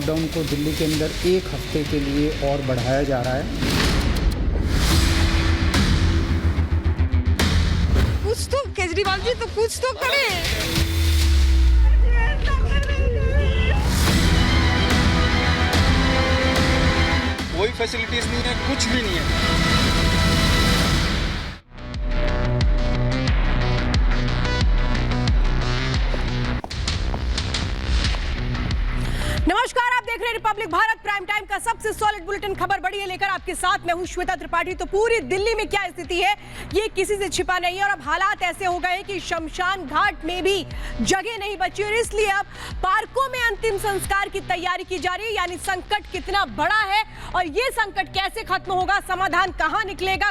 Lockdown को दिल्ली के अंदर एक हफ्ते के लिए और बढ़ाया जा रहा है। कुछ तो केजरीवाल जी तो कुछ तो करें। कोई फैसिलिटीज नहीं है, कुछ भी नहीं है। नमस्कार, आप देख रहे हैं रिपब्लिक भारत प्राइम टाइम का सबसे सॉलिड बुलेटिन खबर बड़ी है लेकर आपके साथ मैं हूं श्वेता त्रिपाठी। तो पूरी दिल्ली में क्या स्थिति है ये किसी से छिपा नहीं है और अब हालात ऐसे हो गए कि शमशान घाट में भी जगह नहीं बची और इसलिए अब पार्कों में अंतिम संस्कार की तैयारी की जा रही है। यानी संकट कितना बड़ा है और ये संकट कैसे खत्म होगा, समाधान कहां निकलेगा,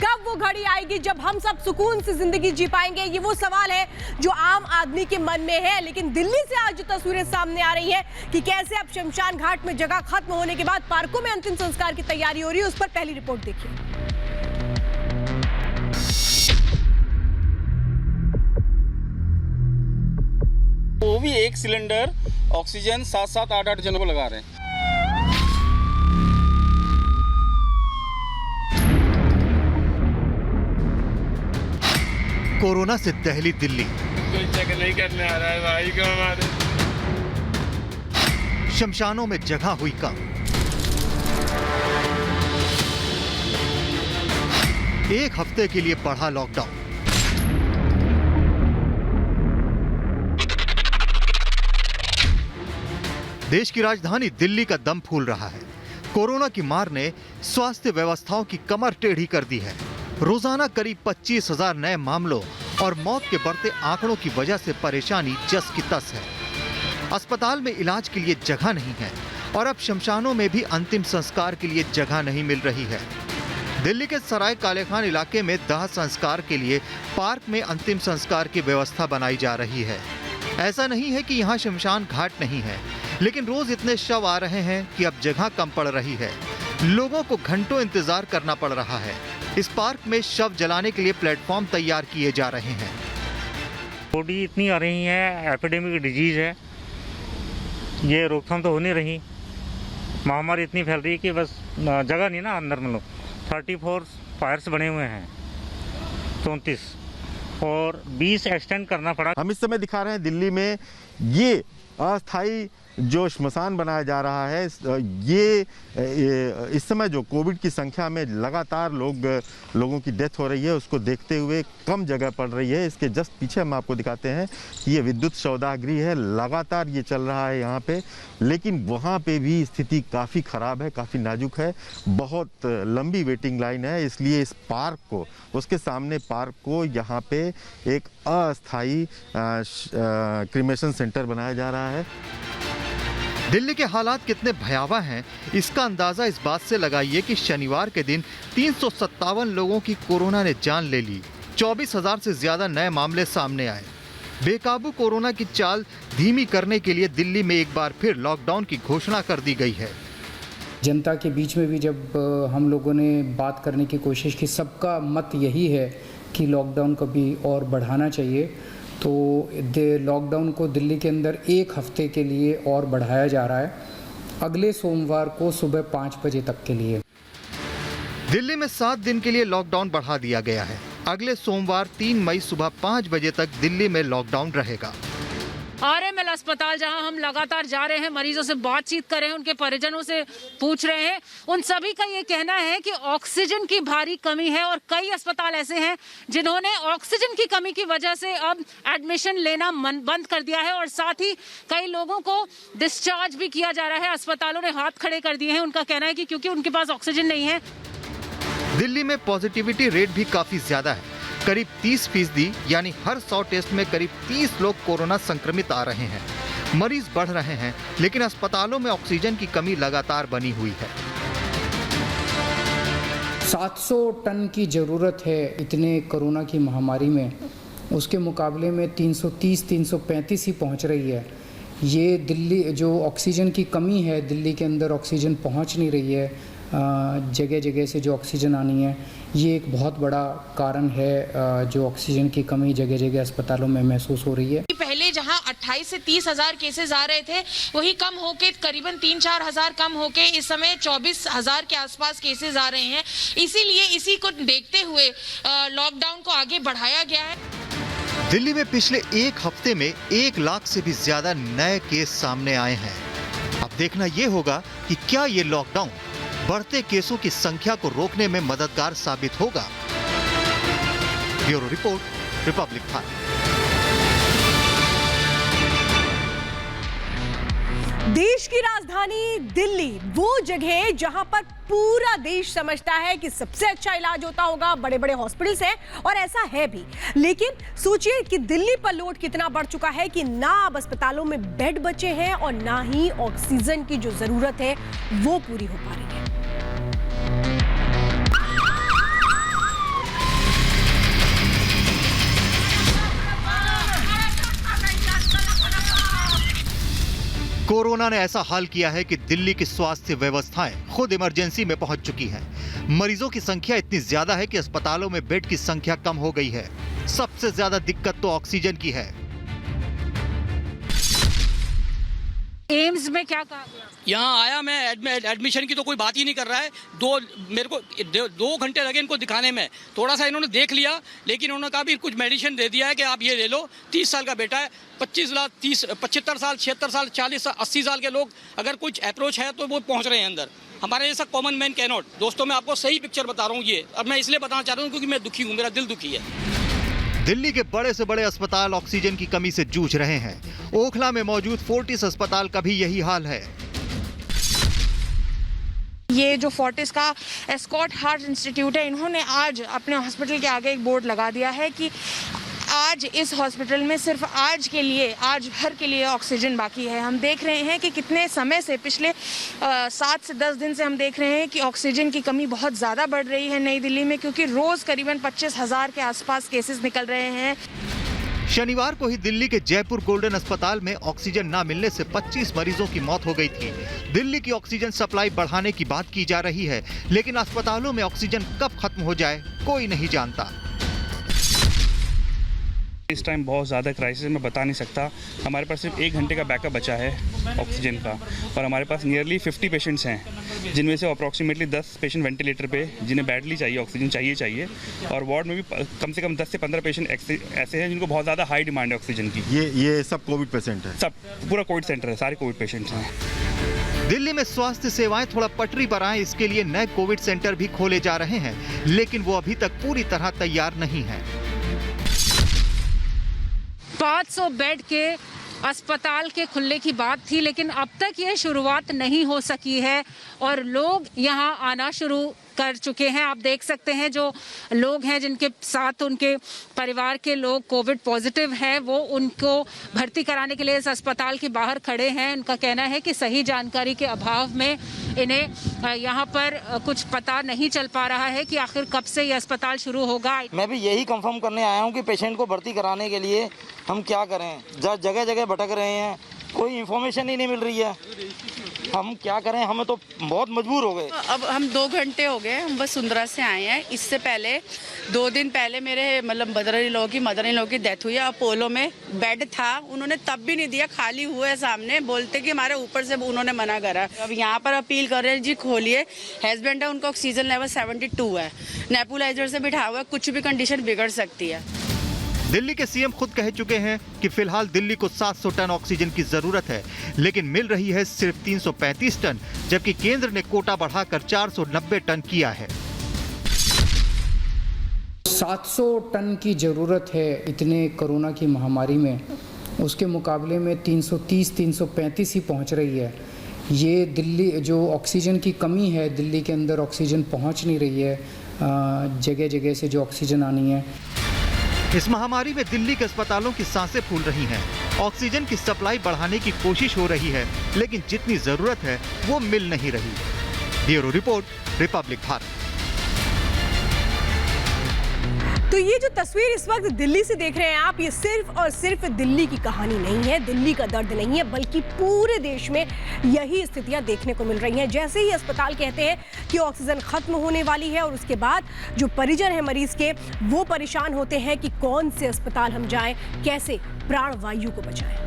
कब वो घड़ी आएगी जब हम सब सुकून से जिंदगी जी पाएंगे, ये वो सवाल है जो आम आदमी के मन में है। लेकिन दिल्ली से आज जो तस्वीरें सामने आ रही है कि कैसे अब शमशान घाट में जगह खत्म होने के बाद पार्कों में अंतिम संस्कार की तैयारी हो रही है, उस पर पहली रिपोर्ट देखिए। वो भी एक सिलेंडर ऑक्सीजन 7-7, 8-8 जनों को लगा रहे हैं। कोरोना से दहली दिल्ली, कोई चेक नहीं करने आ रहा है भाई को हमारे। शमशानों में जगह हुई कम, एक हफ्ते के लिए बढ़ा लॉकडाउन। देश की राजधानी दिल्ली का दम फूल रहा है। कोरोना की मार ने स्वास्थ्य व्यवस्थाओं की कमर टेढ़ी कर दी है। रोजाना करीब 25,000 नए मामलों और मौत के बढ़ते आंकड़ों की वजह से परेशानी जस की तस है। अस्पताल में इलाज के लिए जगह नहीं है और अब शमशानों में भी अंतिम संस्कार के लिए जगह नहीं मिल रही है। दिल्ली के सराय काले खान इलाके में दाह संस्कार के लिए पार्क में अंतिम संस्कार की व्यवस्था बनाई जा रही है। ऐसा नहीं है कि यहाँ शमशान घाट नहीं है, लेकिन रोज इतने शव आ रहे हैं कि अब जगह कम पड़ रही है। लोगों को घंटों इंतजार करना पड़ रहा है। इस पार्क में शव जलाने के लिए प्लेटफॉर्म तैयार किए जा रहे हैं। बॉडी इतनी आ रही है, एपिडेमिक डिजीज है, ये रोकथाम तो हो नहीं रही। महामारी इतनी फैल रही है कि बस जगह नहीं ना अंदर में। 34 फायर्स बने हुए हैं, 34 और 20 एक्सटेंड करना पड़ा। हम इस समय दिखा रहे हैं दिल्ली में ये अस्थायी जो श्मशान बनाया जा रहा है। ये इस समय जो कोविड की संख्या में लगातार लोगों की डेथ हो रही है, उसको देखते हुए कम जगह पड़ रही है। इसके जस्ट पीछे हम आपको दिखाते हैं कि ये विद्युत शवदाह-गृह है, लगातार ये चल रहा है यहाँ पे, लेकिन वहाँ पे भी स्थिति काफ़ी ख़राब है, काफ़ी नाजुक है। बहुत लंबी वेटिंग लाइन है, इसलिए इस पार्क को, उसके सामने पार्क को यहाँ पे एक अस्थायी क्रिमेशन सेंटर बनाया जा रहा है। दिल्ली के हालात कितने भयावह हैं, इसका अंदाजा इस बात से लगाइए कि शनिवार के दिन 357 लोगों की कोरोना ने जान ले ली। 24,000 से ज्यादा नए मामले सामने आए। बेकाबू कोरोना की चाल धीमी करने के लिए दिल्ली में एक बार फिर लॉकडाउन की घोषणा कर दी गई है। जनता के बीच में भी जब हम लोगों ने बात करने की कोशिश की, सबका मत यही है कि लॉकडाउन को भी और बढ़ाना चाहिए। तो लॉकडाउन को दिल्ली के अंदर एक हफ्ते के लिए और बढ़ाया जा रहा है, अगले सोमवार को सुबह 5 बजे तक के लिए। दिल्ली में 7 दिन के लिए लॉकडाउन बढ़ा दिया गया है। अगले सोमवार 3 मई सुबह 5 बजे तक दिल्ली में लॉकडाउन रहेगा। आरएमएल अस्पताल जहां हम लगातार जा रहे हैं, मरीजों से बातचीत कर रहे हैं, उनके परिजनों से पूछ रहे हैं, उन सभी का ये कहना है कि ऑक्सीजन की भारी कमी है और कई अस्पताल ऐसे हैं जिन्होंने ऑक्सीजन की कमी की वजह से अब एडमिशन लेना बंद कर दिया है और साथ ही कई लोगों को डिस्चार्ज भी किया जा रहा है। अस्पतालों ने हाथ खड़े कर दिए हैं। उनका कहना है कि क्योंकि उनके पास ऑक्सीजन नहीं है। दिल्ली में पॉजिटिविटी रेट भी काफी ज्यादा है, करीब 30%, यानी हर 100 टेस्ट में करीब 30 लोग कोरोना संक्रमित आ रहे हैं। मरीज बढ़ रहे हैं, लेकिन अस्पतालों में ऑक्सीजन की कमी लगातार बनी हुई है। 700 टन की ज़रूरत है इतने कोरोना की महामारी में, उसके मुकाबले में 330-335 ही पहुंच रही है। ये दिल्ली जो ऑक्सीजन की कमी है, दिल्ली के अंदर ऑक्सीजन पहुंच नहीं रही है। जगह जगह से जो ऑक्सीजन आनी है, ये एक बहुत बड़ा कारण है जो ऑक्सीजन की कमी जगह जगह अस्पतालों में महसूस हो रही है। पहले जहां 28 से 30 हजार केसेस आ रहे थे, वही कम होके करीबन 3-4 हजार कम होके इस समय 24 हजार के आसपास केसेस आ रहे हैं। इसीलिए इसी को देखते हुए लॉकडाउन को आगे बढ़ाया गया है। दिल्ली में पिछले एक हफ्ते में 1 लाख से भी ज्यादा नए केस सामने आए हैं। अब देखना यह होगा कि क्या ये लॉकडाउन बढ़ते केसों की संख्या को रोकने में मददगार साबित होगा। Bureau report, Republic Bharat. देश की राजधानी दिल्ली वो जगह है जहां पर पूरा देश समझता है कि सबसे अच्छा इलाज होता होगा, बड़े बड़े हॉस्पिटल्स हैं और ऐसा है भी। लेकिन सोचिए कि दिल्ली पर लोड कितना बढ़ चुका है कि ना अब अस्पतालों में बेड बचे हैं और ना ही ऑक्सीजन की जो जरूरत है वो पूरी हो पा रही है। कोरोना ने ऐसा हाल किया है कि दिल्ली की स्वास्थ्य व्यवस्थाएं खुद इमरजेंसी में पहुंच चुकी हैं। मरीजों की संख्या इतनी ज्यादा है कि अस्पतालों में बेड की संख्या कम हो गई है। सबसे ज्यादा दिक्कत तो ऑक्सीजन की है। एम्स में क्या कहा गया? यहाँ आया मैं, एडमिशन की तो कोई बात ही नहीं कर रहा है। मेरे को 2 घंटे लगे इनको दिखाने में। थोड़ा सा इन्होंने देख लिया, लेकिन उन्होंने कहा भी कुछ मेडिसिन दे दिया है कि आप ये ले लो। 30 साल का बेटा है, 25 लाख 75 साल 76 साल 40 साल 80 साल के लोग अगर कुछ अप्रोच है तो वो पहुँच रहे हैं अंदर। हमारे जैसा कॉमन मैन कैन नॉट। दोस्तों, मैं आपको सही पिक्चर बता रहा हूँ ये, अब मैं इसलिए बताना चाह रहा हूँ क्योंकि मैं दुखी हूँ, मेरा दिल दुखी है। दिल्ली के बड़े से बड़े अस्पताल ऑक्सीजन की कमी से जूझ रहे हैं। ओखला में मौजूद फोर्टिस अस्पताल का भी यही हाल है। ये जो फोर्टिस का एस्कॉट हार्ट इंस्टीट्यूट है, इन्होंने आज अपने हॉस्पिटल के आगे एक बोर्ड लगा दिया है कि आज इस हॉस्पिटल में सिर्फ आज भर के लिए ऑक्सीजन बाकी है। हम देख रहे हैं कि कितने समय से, पिछले 7 से 10 दिन से हम देख रहे हैं कि ऑक्सीजन की कमी बहुत ज़्यादा बढ़ रही है नई दिल्ली में, क्योंकि रोज़ करीबन 25 हजार के आसपास केसेस निकल रहे हैं। शनिवार को ही दिल्ली के जयपुर गोल्डन अस्पताल में ऑक्सीजन न मिलने से 25 मरीजों की मौत हो गई थी। दिल्ली की ऑक्सीजन सप्लाई बढ़ाने की बात की जा रही है, लेकिन अस्पतालों में ऑक्सीजन कब खत्म हो जाए कोई नहीं जानता। इस टाइम बहुत ज़्यादा क्राइसिस मैं बता नहीं सकता। हमारे पास सिर्फ 1 घंटे का बैकअप बचा है ऑक्सीजन का, और हमारे पास नियरली 50 पेशेंट्स हैं, जिनमें से अप्रॉक्सीमेटली 10 पेशेंट वेंटिलेटर पे, जिन्हें बैडली चाहिए ऑक्सीजन चाहिए, और वार्ड में भी कम से कम 10 से 15 पेशेंट ऐसे हैं जिनको बहुत ज़्यादा हाई डिमांड है ऑक्सीजन की। ये सब कोविड पेशेंट है? सब पूरा कोविड सेंटर है, सारे कोविड पेशेंट्स हैं। दिल्ली में स्वास्थ्य सेवाएं थोड़ा पटरी पर आए, इसके लिए नए कोविड सेंटर भी खोले जा रहे हैं, लेकिन वो अभी तक पूरी तरह तैयार नहीं है। 500 बेड के अस्पताल के खुलने की बात थी, लेकिन अब तक ये शुरुआत नहीं हो सकी है और लोग यहाँ आना शुरू कर चुके हैं। आप देख सकते हैं जो लोग हैं जिनके साथ उनके परिवार के लोग कोविड पॉजिटिव हैं, वो उनको भर्ती कराने के लिए इस अस्पताल के बाहर खड़े हैं। उनका कहना है कि सही जानकारी के अभाव में इन्हें यहाँ पर कुछ पता नहीं चल पा रहा है कि आखिर कब से ये अस्पताल शुरू होगा। मैं भी यही कंफर्म करने आया हूँ कि पेशेंट को भर्ती कराने के लिए हम क्या करें। जगह जगह भटक रहे हैं, कोई इन्फॉर्मेशन ही नहीं मिल रही है। हम क्या करें, हमें तो बहुत मजबूर हो गए। अब हम 2 घंटे हो गए, हम वसुंधरा से आए हैं। इससे पहले 2 दिन पहले मेरे मदर इन लॉ की डेथ हुई है। अपोलो में बेड था, उन्होंने तब भी नहीं दिया, खाली हुआ है सामने, बोलते कि हमारे ऊपर से उन्होंने मना करा। अब यहाँ पर अपील कर रहे हैं जी खोलिए। हस्बैंड है, उनका ऑक्सीजन लेवल 72 है, नेबुलाइजर से बिठा हुआ है, कुछ भी कंडीशन बिगड़ सकती है। दिल्ली के सीएम खुद कह चुके हैं कि फिलहाल दिल्ली को 700 टन ऑक्सीजन की जरूरत है, लेकिन मिल रही है सिर्फ 335 टन, जबकि केंद्र ने कोटा बढ़ाकर 490 टन किया है। 700 टन की जरूरत है इतने कोरोना की महामारी में, उसके मुकाबले में 330-335 ही पहुंच रही है। ये दिल्ली जो ऑक्सीजन की कमी है, दिल्ली के अंदर ऑक्सीजन पहुंच नहीं रही है, जगह जगह से जो ऑक्सीजन आनी है। इस महामारी में दिल्ली के अस्पतालों की सांसें फूल रही हैं। ऑक्सीजन की सप्लाई बढ़ाने की कोशिश हो रही है, लेकिन जितनी जरूरत है वो मिल नहीं रही। Bureau report, Republic Bharat. तो ये जो तस्वीर इस वक्त दिल्ली से देख रहे हैं आप, ये सिर्फ और सिर्फ दिल्ली की कहानी नहीं है, दिल्ली का दर्द नहीं है, बल्कि पूरे देश में यही स्थितियां देखने को मिल रही हैं। जैसे ही अस्पताल कहते हैं कि ऑक्सीजन खत्म होने वाली है और उसके बाद जो परिजन है मरीज के, वो परेशान होते हैं कि कौन से अस्पताल हम जाएं, कैसे प्राणवायु को बचाएं।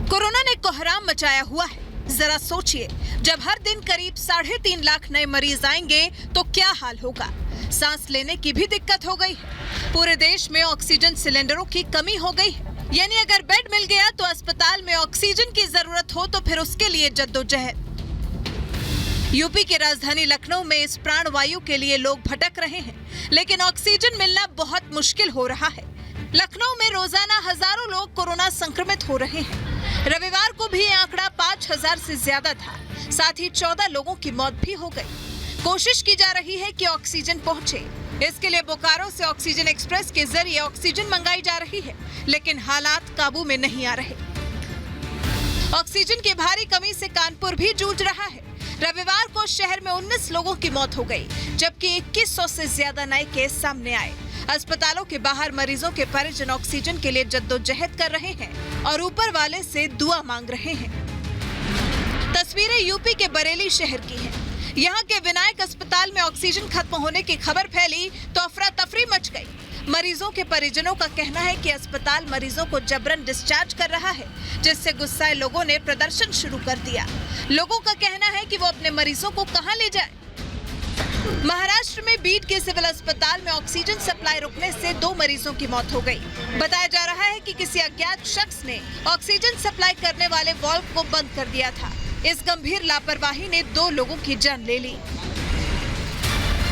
कोरोना ने कोहराम मचाया हुआ है। जरा सोचिए, जब हर दिन करीब 3.5 लाख नए मरीज आएंगे तो क्या हाल होगा। सांस लेने की भी दिक्कत हो गई है। पूरे देश में ऑक्सीजन सिलेंडरों की कमी हो गई है। यानी अगर बेड मिल गया तो अस्पताल में ऑक्सीजन की जरूरत हो तो फिर उसके लिए जद्दोजहद। यूपी की राजधानी लखनऊ में इस प्राणवायु के लिए लोग भटक रहे हैं, लेकिन ऑक्सीजन मिलना बहुत मुश्किल हो रहा है। लखनऊ में रोजाना हजारों लोग कोरोना संक्रमित हो रहे हैं। रविवार को भी ये आंकड़ा 5000 से ज्यादा था। साथ ही 14 लोगों की मौत भी हो गई। कोशिश की जा रही है कि ऑक्सीजन पहुंचे। इसके लिए बोकारो से ऑक्सीजन एक्सप्रेस के जरिए ऑक्सीजन मंगाई जा रही है, लेकिन हालात काबू में नहीं आ रहे। ऑक्सीजन की भारी कमी से कानपुर भी जूझ रहा है। रविवार को शहर में 19 लोगों की मौत हो गई, जबकि 2100 से ज्यादा नए केस सामने आए। अस्पतालों के बाहर मरीजों के परिजन ऑक्सीजन के लिए जद्दोजहद कर रहे हैं और ऊपर वाले से दुआ मांग रहे हैं। तस्वीरें यूपी के बरेली शहर की हैं। यहाँ के विनायक अस्पताल में ऑक्सीजन खत्म होने की खबर फैली तो अफरा तफरी मच गई। मरीजों के परिजनों का कहना है कि अस्पताल मरीजों को जबरन डिस्चार्ज कर रहा है, जिससे गुस्साए लोगों ने प्रदर्शन शुरू कर दिया। लोगों का कहना है कि वो अपने मरीजों को कहां ले जाए। महाराष्ट्र में बीड के सिविल अस्पताल में ऑक्सीजन सप्लाई रुकने से 2 मरीजों की मौत हो गई। बताया जा रहा है कि किसी अज्ञात शख्स ने ऑक्सीजन सप्लाई करने वाले वाल्व को बंद कर दिया था। इस गंभीर लापरवाही ने 2 लोगों की जान ले ली।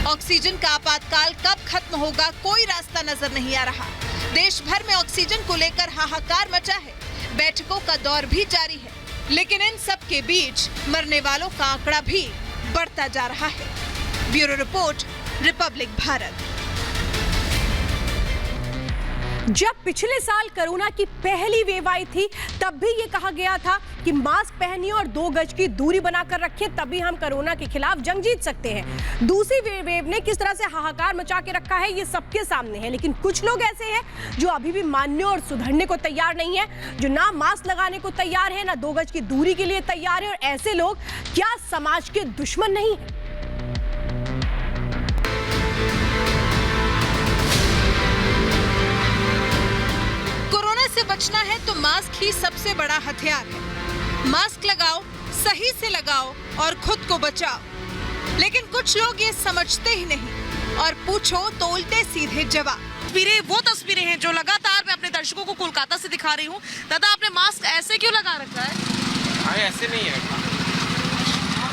ऑक्सीजन का आपातकाल कब खत्म होगा, कोई रास्ता नजर नहीं आ रहा। देश भर में ऑक्सीजन को लेकर हाहाकार मचा है। बैठकों का दौर भी जारी है, लेकिन इन सब के बीच मरने वालों का आंकड़ा भी बढ़ता जा रहा है। Bureau report, Republic Bharat. जब पिछले साल कोरोना की पहली वेव आई थी, तब भी ये कहा गया था कि मास्क पहनिए और 2 गज की दूरी बनाकर रखिए, तभी हम कोरोना के खिलाफ जंग जीत सकते हैं। दूसरी वेव ने किस तरह से हाहाकार मचा के रखा है, ये सबके सामने है। लेकिन कुछ लोग ऐसे हैं जो अभी भी मानने और सुधरने को तैयार नहीं है, जो ना मास्क लगाने को तैयार है, ना 2 गज की दूरी के लिए तैयार है। और ऐसे लोग क्या समाज के दुश्मन नहीं है? कोरोना से बचना है तो मास्क ही सबसे बड़ा हथियार है। मास्क लगाओ, सही से लगाओ और खुद को बचाओ। लेकिन कुछ लोग ये समझते ही नहीं और पूछो तो उल्टे सीधे जवाब। तस्वीरें वो तस्वीरें हैं जो लगातार मैं अपने दर्शकों को कोलकाता से दिखा रही हूँ। दादा, आपने मास्क ऐसे क्यों लगा रखा है? ऐसे नहीं है।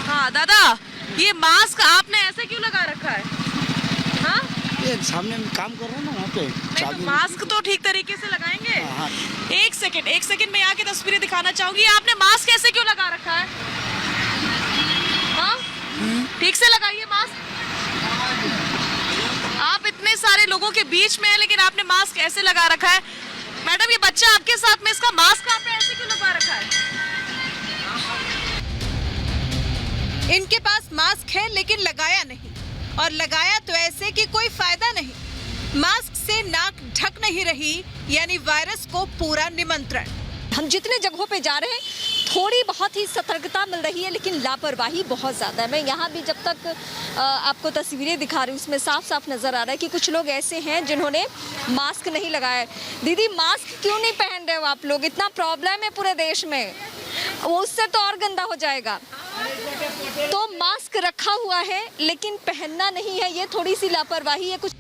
हाँ दादा, ये मास्क आपने ऐसे क्यों लगा रखा है? हाँ, ये सामने काम कर रहा हूँ ना वहाँ पे। नहीं तो मास्क तो ठीक तरीके से लगाएंगे। हाँ। एक सेकंड में आके तस्वीरें दिखाना चाहूंगी। आपने मास्क ऐसे क्यों लगा रखा है? हाँ, ठीक से लगाइए मास्क। आप इतने सारे लोगों के बीच में हैं, लेकिन आपने मास्क ऐसे लगा रखा है। मैडम, ये बच्चा आपके साथ में, इसका मास्क आपने ऐसे क्यों लगा रखा है? इनके पास मास्क है लेकिन लगाया नहीं, और लगाया तो ऐसे कि कोई फायदा नहीं। मास्क से नाक ढक नहीं रही, यानी वायरस को पूरा निमंत्रण। हम जितने जगहों पे जा रहे हैं, थोड़ी बहुत ही सतर्कता मिल रही है, लेकिन लापरवाही बहुत ज़्यादा है। मैं यहाँ भी जब तक आपको तस्वीरें दिखा रही हूँ, उसमें साफ साफ नज़र आ रहा है कि कुछ लोग ऐसे हैं जिन्होंने मास्क नहीं लगाया है। दीदी, मास्क क्यों नहीं पहन रहे हो आप लोग? इतना प्रॉब्लम है पूरे देश में, वो उससे तो और गंदा हो जाएगा। तो मास्क रखा हुआ है लेकिन पहनना नहीं है, ये थोड़ी सी लापरवाही है। कुछ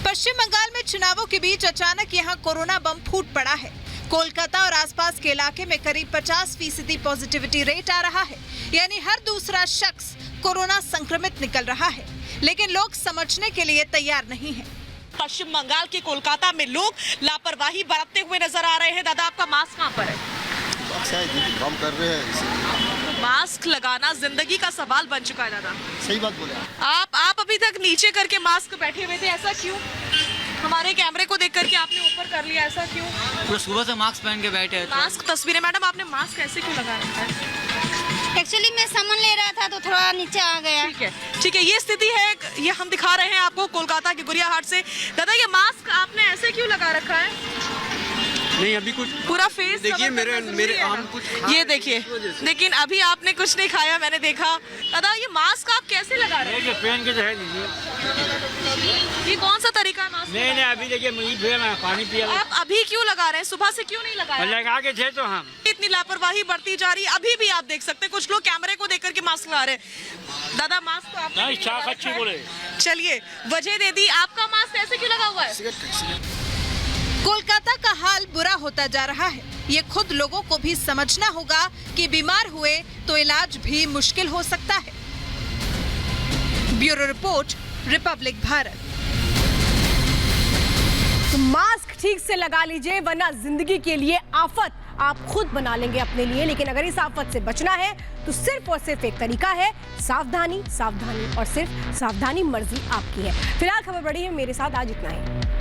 पश्चिम बंगाल में चुनावों के बीच अचानक यहाँ कोरोना बम फूट पड़ा है। कोलकाता और आसपास के इलाके में करीब 50% पॉजिटिविटी रेट आ रहा है, यानी हर दूसरा शख्स कोरोना संक्रमित निकल रहा है। लेकिन लोग समझने के लिए तैयार नहीं है। पश्चिम बंगाल के कोलकाता में लोग लापरवाही बरतते हुए नजर आ रहे हैं। दादा, आपका मास्क कहाँ पर है? काम कर रहे हैं। मास्क लगाना जिंदगी का सवाल बन चुका है दादा। सही बात बोले आप अभी तक नीचे करके मास्क बैठे हुए थे, ऐसा क्यों? हमारे कैमरे को देख करके आपने ऊपर कर लिया, ऐसा क्यों? पूरा सुबह से मास्क पहन के बैठे हैं। मास्क तस्वीरें, मैडम आपने मास्क ऐसे क्यों लगा रखा है? एक्चुअली मैं सामान ले रहा था तो थोड़ा नीचे आ गया। ठीक है, ये स्थिति है, ये हम दिखा रहे हैं आपको कोलकाता के गुड़िया हाट से। दादा ये मास्क आपने ऐसे क्यों लगा रखा है? नहीं अभी कुछ पूरा फेस देखिए, मेरे आम कुछ ये देखिए, लेकिन अभी आपने कुछ नहीं खाया, मैंने देखा। दादा ये मास्क आप कैसे लगा रहे हैं? पहन के जो है लीजिए। ये कौन सा तरीका है मास्क? नहीं अभी देखिए मैं पानी पिया। आप अभी क्यों लगा रहे हैं? सुबह से क्यों नहीं लगाया? लगा के थे तो हम। इतनी लापरवाही बढ़ती जा रही है। अभी भी आप देख सकते हैं कुछ लोग कैमरे को देख करके मास्क लगा रहे हैं। दादा मास्क तो आपने चाक अच्छी बोले। चलिए वजह दे दी, आपका मास्क ऐसे क्यों लगा हुआ है? कोलकाता का हाल बुरा होता जा रहा है। ये खुद लोगों को भी समझना होगा कि बीमार हुए तो इलाज भी मुश्किल हो सकता है। Bureau report, Republic Bharat. तो मास्क ठीक से लगा लीजिए, वरना जिंदगी के लिए आफत आप खुद बना लेंगे अपने लिए। लेकिन अगर इस आफत से बचना है तो सिर्फ और सिर्फ एक तरीका है, सावधानी, सावधानी और सिर्फ सावधानी। मर्जी आपकी है। फिलहाल खबर बड़ी है, मेरे साथ आज इतना ही।